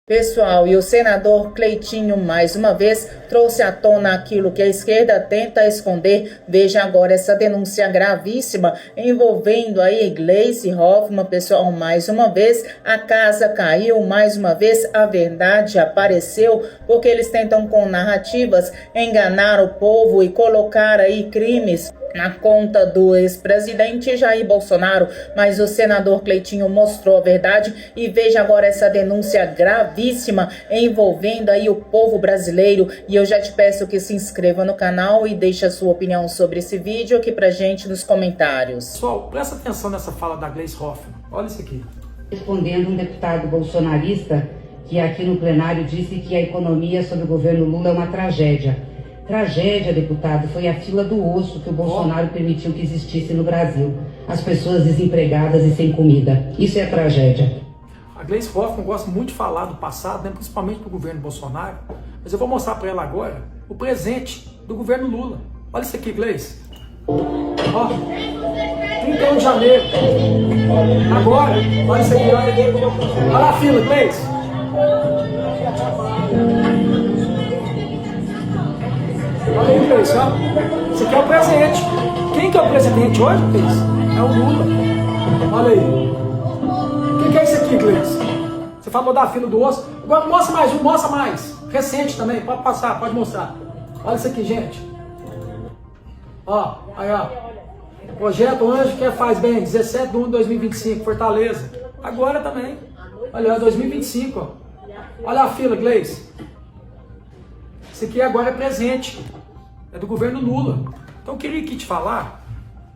Pessoal, e o senador Cleitinho, mais uma vez, trouxe à tona aquilo que a esquerda tenta esconder. Veja agora essa denúncia gravíssima envolvendo aí Gleisi Hoffmann. Pessoal, mais uma vez, a casa caiu, mais uma vez, a verdade apareceu, porque eles tentam com narrativas enganar o povo e colocar aí crimes na conta do ex-presidente Jair Bolsonaro, mas o senador Cleitinho mostrou a verdade. E veja agora essa denúncia gravíssima envolvendo aí o povo brasileiro. E eu já te peço que se inscreva no canal e deixe a sua opinião sobre esse vídeo aqui pra gente nos comentários. Pessoal, presta atenção nessa fala da Gleisi Hoffmann. Olha isso aqui. Respondendo um deputado bolsonarista que aqui no plenário disse que a economia sob o governo Lula é uma tragédia. Tragédia, deputado, foi a fila do osso que o Bolsonaro permitiu que existisse no Brasil. As pessoas desempregadas e sem comida. Isso é tragédia. A Gleisi Hoffmann gosta muito de falar do passado, né, principalmente do governo Bolsonaro. Mas eu vou mostrar para ela agora o presente do governo Lula. Olha isso aqui, Gleisi. Ó, 31 de janeiro. Agora, olha isso aqui. Olha a fila, Gleisi. Olha aí, Gleisi, ó. Esse aqui é o presente. Quem que é o presidente hoje, Gleisi? É o Lula. Olha aí. O que é isso aqui, Gleisi? Você falou da fila do osso. Agora mostra mais um, mostra mais. Recente também, pode passar, pode mostrar. Olha isso aqui, gente. Ó, aí, ó. Projeto Anjo que faz bem, 17 de 1 de 2025, Fortaleza. Agora também. Olha, 2025, ó. Olha a fila, Gleisi. Esse aqui agora é presente. É do governo Lula. Então eu queria aqui te falar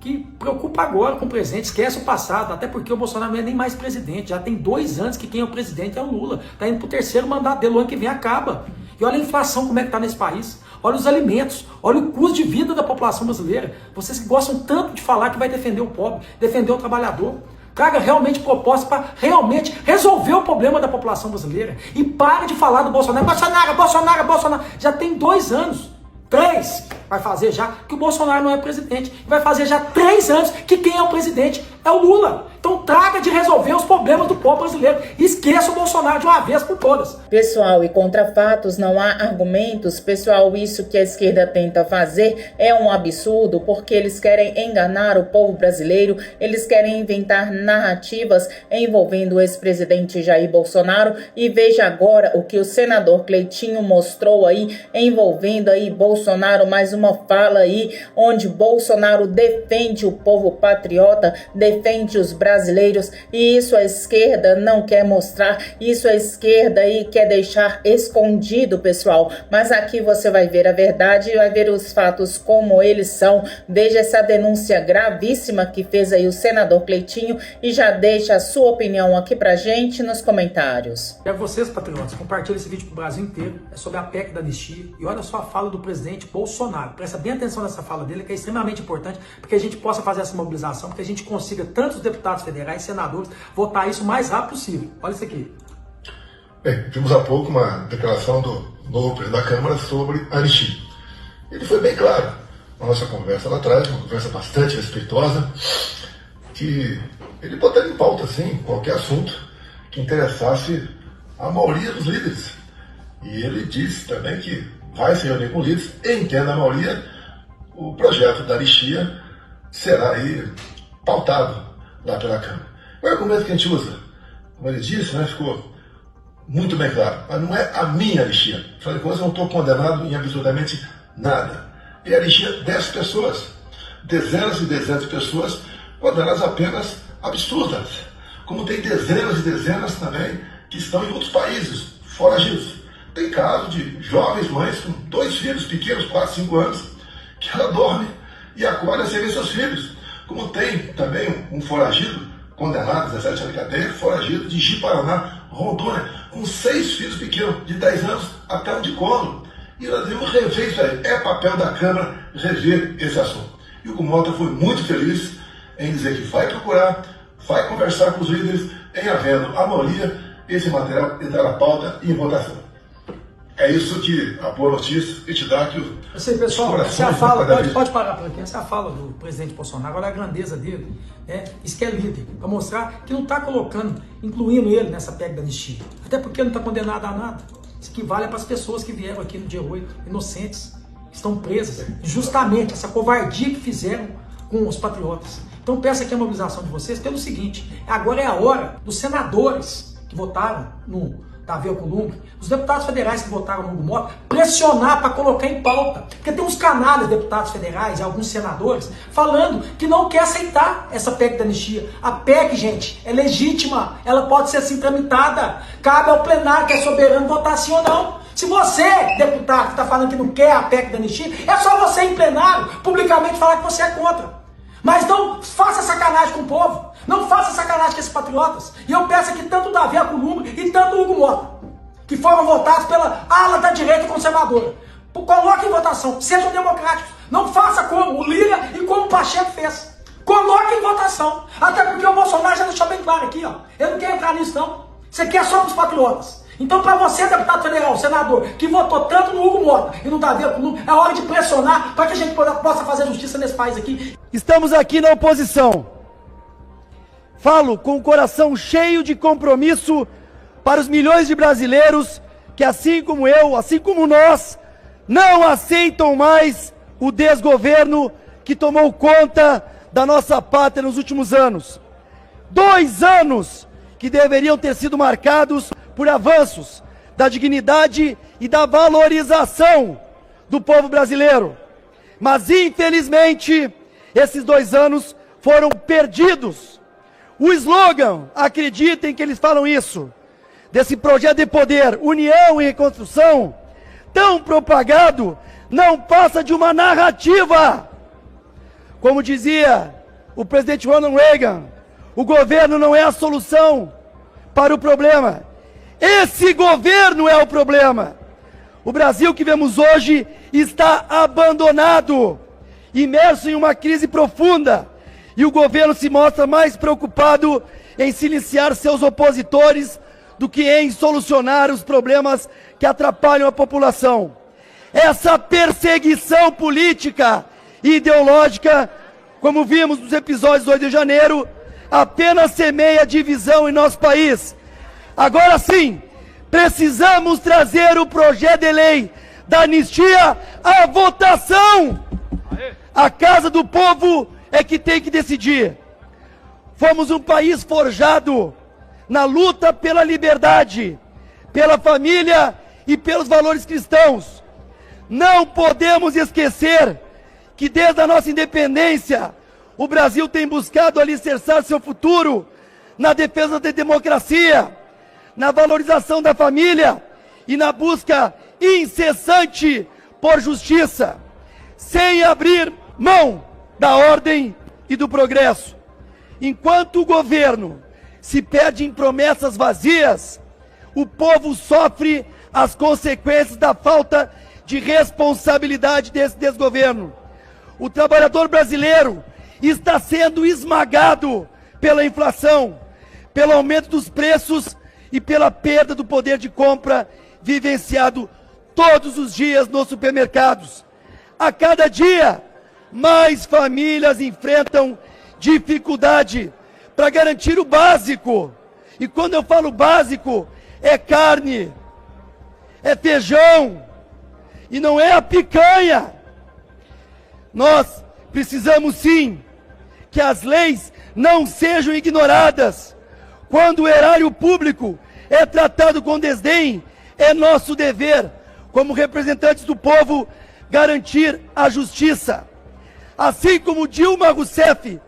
que preocupa agora com o presente, esquece o passado, até porque o Bolsonaro não é nem mais presidente. Já tem 2 anos que quem é o presidente é o Lula. Está indo para o 3º mandato dele, o ano que vem acaba. E olha a inflação como é que está nesse país. Olha os alimentos, olha o custo de vida da população brasileira. Vocês que gostam tanto de falar que vai defender o pobre, defender o trabalhador. Traga realmente propostas para realmente resolver o problema da população brasileira. E pare de falar do Bolsonaro. Bolsonaro, Bolsonaro, Bolsonaro. Já tem 2 anos. 3 vai fazer já que o Bolsonaro não é presidente. Vai fazer já 3 anos que quem é o presidente é o Lula. Então traga de resolver os problemas do povo brasileiro. Esqueça o Bolsonaro de uma vez por todas. Pessoal, e contra fatos não há argumentos. Pessoal, isso que a esquerda tenta fazer é um absurdo, porque eles querem enganar o povo brasileiro. Eles querem inventar narrativas envolvendo o ex-presidente Jair Bolsonaro. E veja agora o que o senador Cleitinho mostrou aí, envolvendo aí Bolsonaro, mais uma fala aí, onde Bolsonaro defende o povo patriota, defende os brasileiros, e isso a esquerda não quer mostrar, isso a esquerda aí quer deixar escondido, pessoal. Mas aqui você vai ver a verdade, vai ver os fatos como eles são. Veja essa denúncia gravíssima que fez aí o senador Cleitinho e já deixa a sua opinião aqui pra gente nos comentários. É vocês, patriotas, compartilhem esse vídeo pro Brasil inteiro. É sobre a PEC da anistia. E olha só a fala do presidente Bolsonaro. Presta bem atenção nessa fala dele, que é extremamente importante, porque a gente possa fazer essa mobilização, porque a gente consiga tantos deputados federais, senadores, votar isso o mais rápido possível. Olha isso aqui. Bem, vimos há pouco uma declaração do novo presidente da Câmara sobre a anistia. Ele foi bem claro na nossa conversa lá atrás, uma conversa bastante respeitosa, que ele botaria em pauta, sim, qualquer assunto que interessasse a maioria dos líderes. E ele disse também que vai se reunir com líderes e, entenda a maioria, o projeto da anistia será aí pautado lá pela Câmara. O argumento que a gente usa, como ele disse, né, ficou muito bem claro, mas não é a minha anistia. Afinal de contas, eu não estou condenado em absolutamente nada. É a anistia de 10 pessoas, dezenas e dezenas de pessoas condenadas apenas absurdas, como tem dezenas e dezenas também que estão em outros países, foragidos. Tem caso de jovens mães com 2 filhos pequenos, 4, 5 anos, que ela dorme e acorda sem ver seus filhos. Como tem também um foragido, condenado, 17 anos de cadeia, foragido de Ji-Paraná, Rondônia, com 6 filhos pequenos, de 10 anos até um de colo. E nós devemos rever isso aí. É papel da Câmara rever esse assunto. E o Mota foi muito feliz em dizer que vai procurar, vai conversar com os líderes, em havendo a maioria, esse material entrar na pauta e em votação. É isso que a boa notícia e te dá que o... Eu sei, pessoal, essa é a fala, pode parar por aqui, essa é a fala do presidente Bolsonaro, olha a grandeza dele, isso que é líder, para mostrar que não está incluindo ele nessa PEC da anistia, até porque não está condenado a nada. Isso que vale para as pessoas que vieram aqui no dia 8, inocentes, que estão presas, justamente essa covardia que fizeram com os patriotas. Então peço aqui a mobilização de vocês pelo seguinte, agora é a hora dos senadores que votaram no Davi Alcolumbre, os deputados federais que votaram no Hugo Mota, pressionar para colocar em pauta. Porque tem uns canalhas, deputados federais e alguns senadores, falando que não quer aceitar essa PEC da anistia. A PEC, gente, é legítima, ela pode ser assim tramitada. Cabe ao plenário, que é soberano, votar sim ou não. Se você, deputado, que está falando que não quer a PEC da anistia, é só você em plenário, publicamente falar que você é contra. Mas não faça sacanagem com o povo. Não faça sacanagem com esses patriotas. E eu peço aqui tanto o Davi Alcolumbre e tanto o Hugo Mota, que foram votados pela ala da direita conservadora. Coloque em votação. Sejam democráticos. Não faça como o Lira e como o Pacheco fez. Coloque em votação. Até porque o Bolsonaro já deixou bem claro aqui, ó. Ele não quer entrar nisso, não. Isso aqui é só para os patriotas. Então, para você, deputado federal, senador, que votou tanto no Hugo Mota e no Davi Alcolumbre, é hora de pressionar para que a gente possa fazer justiça nesse país aqui. Estamos aqui na oposição. Falo com o coração cheio de compromisso para os milhões de brasileiros que, assim como eu, assim como nós, não aceitam mais o desgoverno que tomou conta da nossa pátria nos últimos anos. 2 anos que deveriam ter sido marcados por avanços da dignidade e da valorização do povo brasileiro. Mas, infelizmente, esses 2 anos foram perdidos. O slogan, acreditem que eles falam isso, desse projeto de poder, união e reconstrução, tão propagado, não passa de uma narrativa. Como dizia o presidente Ronald Reagan, o governo não é a solução para o problema. Esse governo é o problema. O Brasil que vemos hoje está abandonado, imerso em uma crise profunda, e o governo se mostra mais preocupado em silenciar seus opositores do que em solucionar os problemas que atrapalham a população. Essa perseguição política e ideológica, como vimos nos episódios do 8 de janeiro, apenas semeia divisão em nosso país. Agora sim, precisamos trazer o projeto de lei da anistia à votação. A Casa do Povo é que tem que decidir. Fomos um país forjado na luta pela liberdade, pela família e pelos valores cristãos. Não podemos esquecer que desde a nossa independência, o Brasil tem buscado alicerçar seu futuro na defesa da democracia, na valorização da família e na busca incessante por justiça, sem abrir mão da ordem e do progresso. Enquanto o governo se perde em promessas vazias, o povo sofre as consequências da falta de responsabilidade desse desgoverno. O trabalhador brasileiro está sendo esmagado pela inflação, pelo aumento dos preços e pela perda do poder de compra vivenciado todos os dias nos supermercados. A cada dia, mais famílias enfrentam dificuldade para garantir o básico. E quando eu falo básico, é carne, é feijão, e não é a picanha. Nós precisamos sim que as leis não sejam ignoradas. Quando o erário público é tratado com desdém, é nosso dever, como representantes do povo, garantir a justiça. Assim como Dilma Rousseff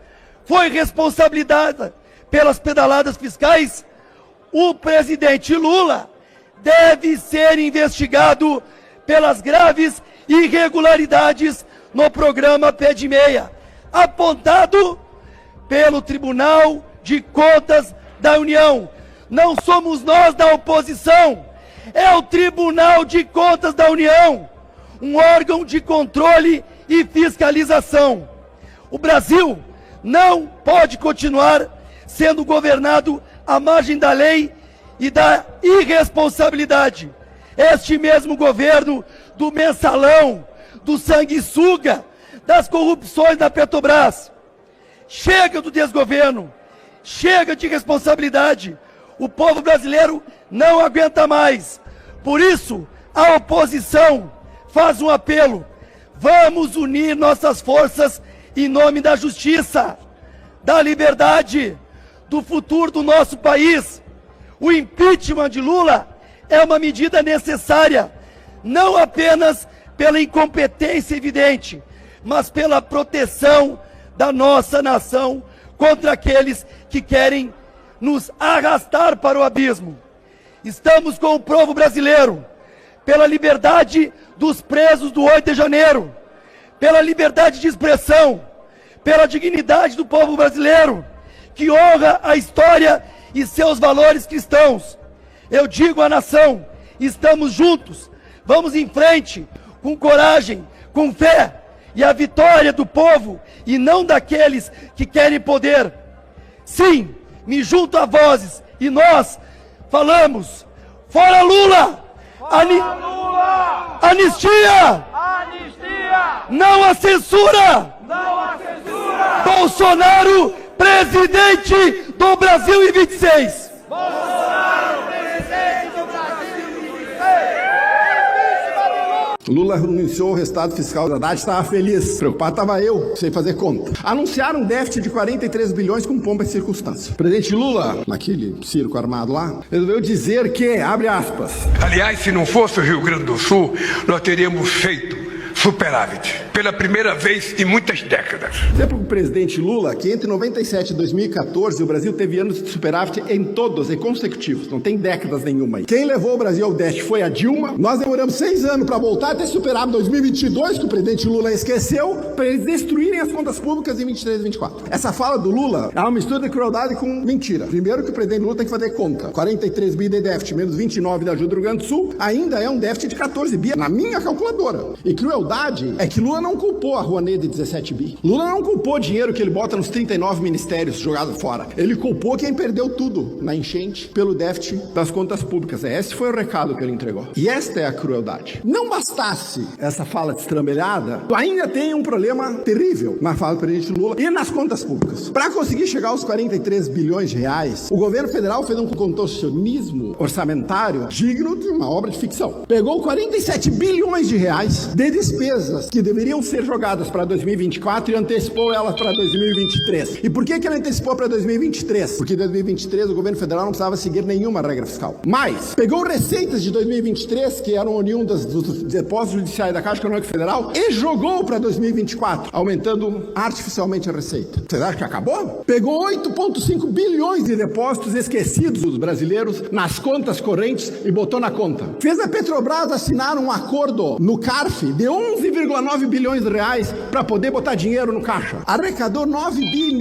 foi responsabilizada pelas pedaladas fiscais, o presidente Lula deve ser investigado pelas graves irregularidades no programa Pé de Meia, apontado pelo Tribunal de Contas da União. Não somos nós da oposição, é o Tribunal de Contas da União, um órgão de controle e fiscalização. O Brasil não pode continuar sendo governado à margem da lei e da irresponsabilidade. Este mesmo governo do mensalão, do sanguessuga, das corrupções da Petrobras. Chega do desgoverno, chega de responsabilidade. O povo brasileiro não aguenta mais. Por isso, a oposição faz um apelo. Vamos unir nossas forças em nome da justiça, da liberdade, do futuro do nosso país. O impeachment de Lula é uma medida necessária, não apenas pela incompetência evidente, mas pela proteção da nossa nação contra aqueles que querem nos arrastar para o abismo. Estamos com o povo brasileiro, pela liberdade dos presos do 8 de janeiro, pela liberdade de expressão, pela dignidade do povo brasileiro, que honra a história e seus valores cristãos. Eu digo à nação, estamos juntos, vamos em frente, com coragem, com fé, e a vitória do povo, e não daqueles que querem poder. Sim, me junto a vozes, e nós falamos, fora Lula! Fora Lula! Anistia! Anistia! Não à censura! Não à censura! Bolsonaro, presidente do Brasil em 26! Bolsonaro, presidente do Brasil em 26! Lula renunciou ao resultado fiscal. A Haddad estava feliz. Preocupado estava eu, sem fazer conta. Anunciaram um déficit de 43 bilhões com pompa e circunstância. O presidente Lula, naquele circo armado lá, resolveu dizer que, abre aspas... Aliás, se não fosse o Rio Grande do Sul, nós teríamos feito superávit, pela primeira vez em muitas décadas. Dizer para o presidente Lula que entre 97 e 2014 o Brasil teve anos de superávit em todos e consecutivos, não tem décadas nenhuma aí. Quem levou o Brasil ao déficit foi a Dilma. Nós demoramos 6 anos para voltar a ter superávit em 2022, que o presidente Lula esqueceu, para eles destruírem as contas públicas em 23 e 24. Essa fala do Lula é uma mistura de crueldade com mentira. Primeiro que o presidente Lula tem que fazer conta. 43 bi de déficit menos 29 da ajuda do Rio Grande do Sul ainda é um déficit de 14 bi na minha calculadora. E crueldade é que Lula não culpou a Rouanet de 17 bi. Lula não culpou o dinheiro que ele bota nos 39 ministérios jogado fora. Ele culpou quem perdeu tudo na enchente pelo déficit das contas públicas. Esse foi o recado que ele entregou. E esta é a crueldade. Não bastasse essa fala destrambelhada, ainda tem um problema terrível na fala do presidente Lula e nas contas públicas. Para conseguir chegar aos 43 bilhões de reais, o governo federal fez um contorcionismo orçamentário digno de uma obra de ficção. Pegou 47 bilhões de reais de despesas que deveriam ser jogadas para 2024 e antecipou elas para 2023. E por que ele antecipou para 2023? Porque em 2023 o governo federal não precisava seguir nenhuma regra fiscal. Mas pegou receitas de 2023, que eram oriundas dos depósitos judiciais da Caixa Econômica Federal, e jogou para 2024, aumentando artificialmente a receita. Vocês acham que acabou? Pegou 8,5 bilhões de depósitos esquecidos dos brasileiros nas contas correntes e botou na conta. Fez a Petrobras assinar um acordo no CARF de 11,9 bilhões de reais para poder botar dinheiro no caixa. Arrecadou 9,5 bi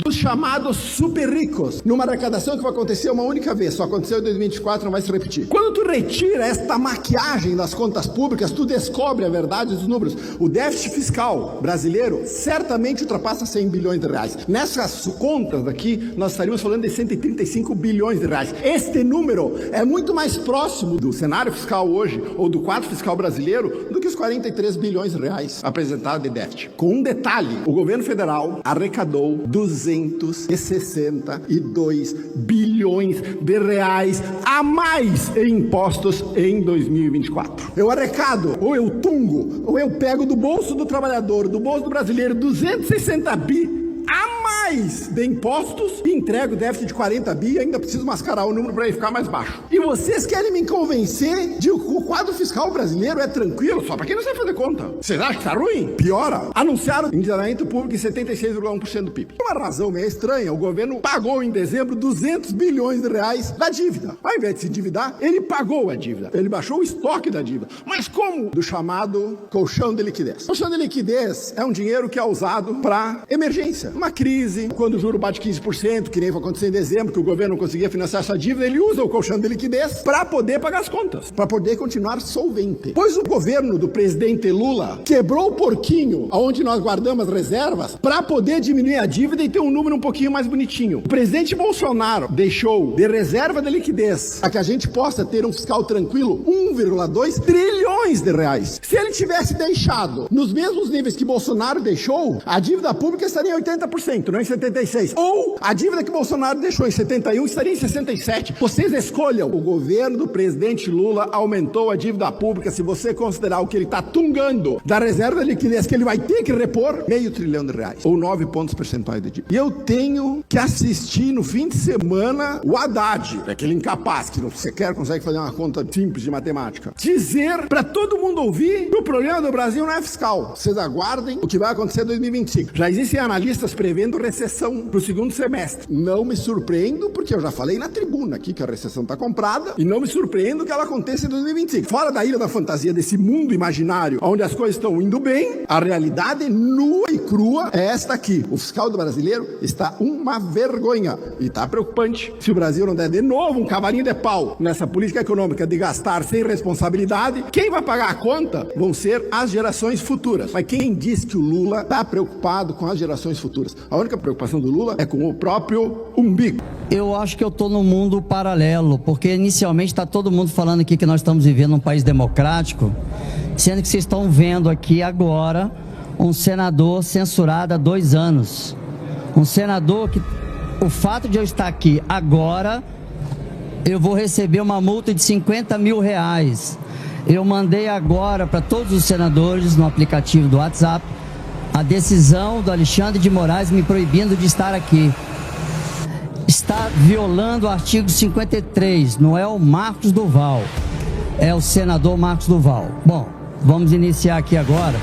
dos chamados super ricos, numa arrecadação que vai acontecer uma única vez, só aconteceu em 2024, não vai se repetir. Quando tu retira esta maquiagem das contas públicas, tu descobre a verdade dos números. O déficit fiscal brasileiro certamente ultrapassa 100 bilhões de reais. Nessas contas aqui, nós estaríamos falando de 135 bilhões de reais. Este número é muito mais próximo do cenário fiscal hoje, ou do quadro fiscal brasileiro, do que os 43 bilhões de reais apresentados de déficit. Com um detalhe, o governo federal arrecadou 262 bilhões de reais a mais em impostos em 2024. Eu arrecado, ou eu tungo, ou eu pego do bolso do trabalhador, do bolso do brasileiro, 260 bi a mais de impostos e entrego o déficit de 40 bi e ainda preciso mascarar o número para ele ficar mais baixo. E vocês querem me convencer de que o quadro fiscal brasileiro é tranquilo só para quem não sabe fazer conta? Vocês acham que tá ruim? Piora. Anunciaram endividamento público em 76,1% do PIB. Por uma razão meio estranha, o governo pagou em dezembro 200 bilhões de reais da dívida. Ao invés de se endividar, ele pagou a dívida. Ele baixou o estoque da dívida. Mas como? Do chamado colchão de liquidez. Colchão de liquidez é um dinheiro que é usado para emergência. Uma crise, crise, quando o juro bate 15%, que nem vai acontecer em dezembro, que o governo não conseguia financiar essa dívida, ele usa o colchão de liquidez para poder pagar as contas, para poder continuar solvente. Pois o governo do presidente Lula quebrou o porquinho onde nós guardamos as reservas para poder diminuir a dívida e ter um número um pouquinho mais bonitinho. O presidente Bolsonaro deixou de reserva de liquidez para que a gente possa ter um fiscal tranquilo 1,2 trilhões de reais. Se ele tivesse deixado nos mesmos níveis que Bolsonaro deixou, a dívida pública estaria em 80%, não em 76%. Ou a dívida que Bolsonaro deixou em 71 estaria em 67%. Vocês escolham. O governo do presidente Lula aumentou a dívida pública, se você considerar o que ele está tungando da reserva de liquidez que ele vai ter que repor, R$500 bilhão, ou 9 pontos percentuais de dívida. E eu tenho que assistir no fim de semana o Haddad, aquele incapaz que não sequer consegue fazer uma conta simples de matemática, dizer para todo mundo ouvir que o problema do Brasil não é fiscal. Vocês aguardem o que vai acontecer em 2025. Já existem analistas prevendo recessão para o segundo semestre. Não me surpreendo, porque eu já falei na tribuna aqui que a recessão está comprada, e não me surpreendo que ela aconteça em 2025. Fora da ilha da fantasia, desse mundo imaginário, onde as coisas estão indo bem, a realidade nua e crua é esta aqui. O fiscal do brasileiro está uma vergonha e está preocupante. Se o Brasil não der de novo um cavalinho de pau nessa política econômica de gastar sem responsabilidade, quem vai pagar a conta vão ser as gerações futuras. Mas quem diz que o Lula está preocupado com as gerações futuras? A única preocupação do Lula é com o próprio umbigo. Eu acho que eu estou num mundo paralelo, porque inicialmente está todo mundo falando aqui que nós estamos vivendo num país democrático, sendo que vocês estão vendo aqui agora um senador censurado há 2 anos. Um senador que, o fato de eu estar aqui agora, eu vou receber uma multa de R$50 mil. Eu mandei agora para todos os senadores no aplicativo do WhatsApp a decisão do Alexandre de Moraes me proibindo de estar aqui. Está violando o artigo 53, não é o Marcos Duval, é o senador Marcos Duval. Bom, vamos iniciar aqui agora.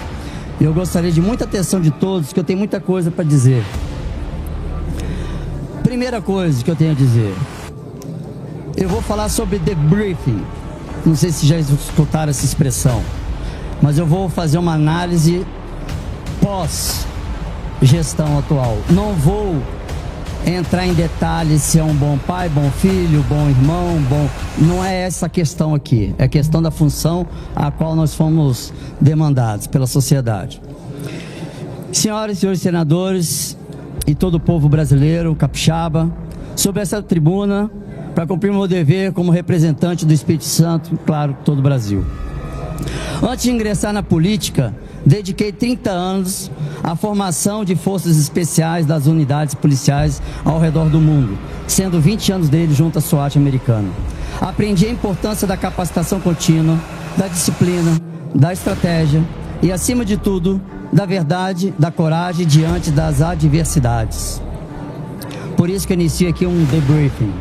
Eu gostaria de muita atenção de todos, que eu tenho muita coisa para dizer. Primeira coisa que eu tenho a dizer, eu vou falar sobre debriefing. Não sei se já escutaram essa expressão, mas eu vou fazer uma análise pós-gestão atual. Não vou entrar em detalhes se é um bom pai, bom filho, bom irmão, não é essa a questão aqui. É a questão da função a qual nós fomos demandados pela sociedade. Senhoras e senhores senadores e todo o povo brasileiro, capixaba, sobre essa tribuna, para cumprir meu dever como representante do Espírito Santo, claro, todo o Brasil. Antes de ingressar na política, dediquei 30 anos à formação de forças especiais das unidades policiais ao redor do mundo, sendo 20 anos deles junto à SWAT americana. Aprendi a importância da capacitação contínua, da disciplina, da estratégia e, acima de tudo, da verdade, da coragem diante das adversidades. Por isso que eu inicio aqui um debriefing.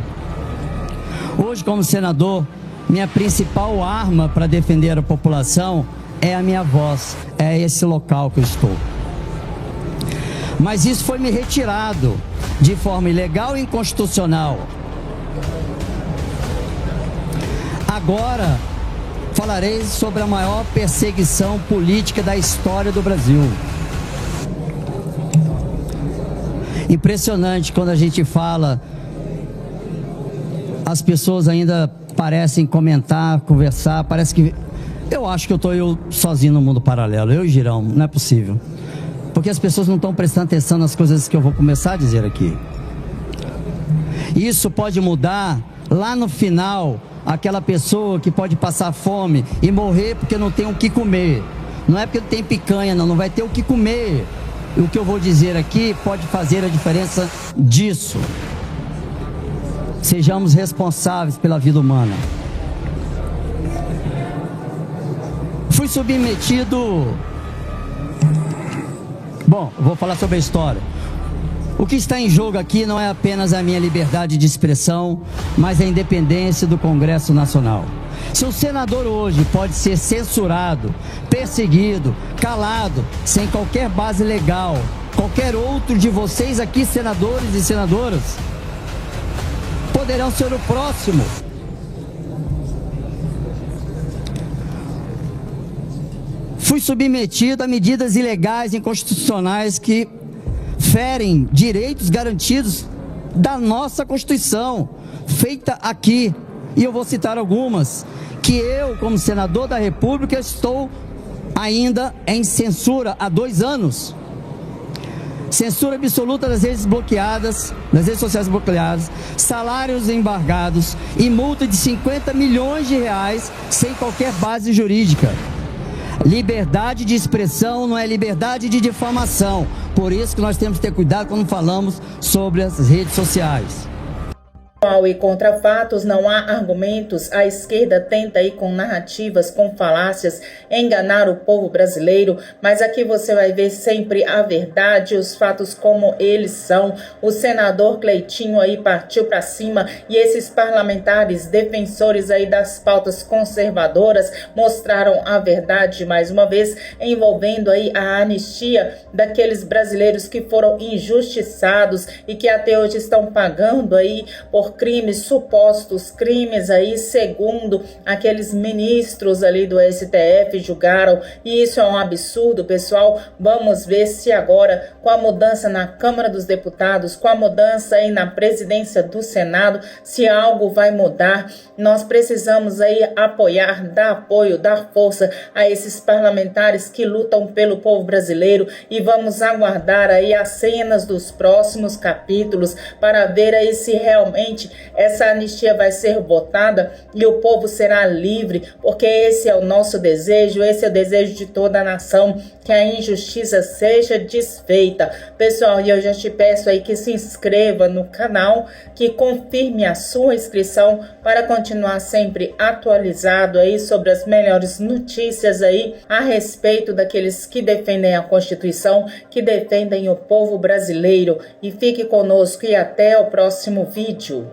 Hoje, como senador, minha principal arma para defender a população é a minha voz, é esse local que eu estou. Mas isso foi me retirado de forma ilegal e inconstitucional. Agora falarei sobre a maior perseguição política da história do Brasil. Impressionante quando a gente fala, as pessoas ainda parecem comentar, conversar, parece que... Eu acho que eu sozinho no mundo paralelo, eu e Girão, não é possível. Porque as pessoas não estão prestando atenção nas coisas que eu vou começar a dizer aqui. Isso pode mudar lá no final, aquela pessoa que pode passar fome e morrer porque não tem o que comer. Não é porque não tem picanha, não vai ter o que comer. E o que eu vou dizer aqui pode fazer a diferença disso. Sejamos responsáveis pela vida humana. Fui submetido... Bom, vou falar sobre a história. O que está em jogo aqui não é apenas a minha liberdade de expressão, mas a independência do Congresso Nacional. Se um senador hoje pode ser censurado, perseguido, calado, sem qualquer base legal, qualquer outro de vocês aqui, senadores e senadoras, poderão ser o próximo. Fui submetido a medidas ilegais e inconstitucionais que ferem direitos garantidos da nossa Constituição, feita aqui. E eu vou citar algumas, que eu, como senador da República, estou ainda em censura há 2 anos. Censura absoluta das redes bloqueadas, das redes sociais bloqueadas, salários embargados e multa de 50 milhões de reais sem qualquer base jurídica. Liberdade de expressão não é liberdade de difamação. Por isso que nós temos que ter cuidado quando falamos sobre as redes sociais. E contra fatos não há argumentos. A esquerda tenta aí com narrativas, com falácias, enganar o povo brasileiro, mas aqui você vai ver sempre a verdade, os fatos como eles são. O senador Cleitinho aí partiu para cima e esses parlamentares defensores aí das pautas conservadoras mostraram a verdade mais uma vez, envolvendo aí a anistia daqueles brasileiros que foram injustiçados e que até hoje estão pagando aí por crimes, supostos crimes aí, segundo aqueles ministros ali do STF julgaram, e isso é um absurdo, pessoal. Vamos ver se agora, com a mudança na Câmara dos Deputados, com a mudança aí na presidência do Senado, se algo vai mudar. Nós precisamos aí apoiar, dar apoio, dar força a esses parlamentares que lutam pelo povo brasileiro, e vamos aguardar aí as cenas dos próximos capítulos para ver aí se realmente essa anistia vai ser votada e o povo será livre, porque esse é o nosso desejo, esse é o desejo de toda a nação, que a injustiça seja desfeita. Pessoal, e eu já te peço aí que se inscreva no canal, que confirme a sua inscrição para continuar sempre atualizado aí sobre as melhores notícias aí a respeito daqueles que defendem a Constituição, que defendem o povo brasileiro. E fique conosco e até o próximo vídeo.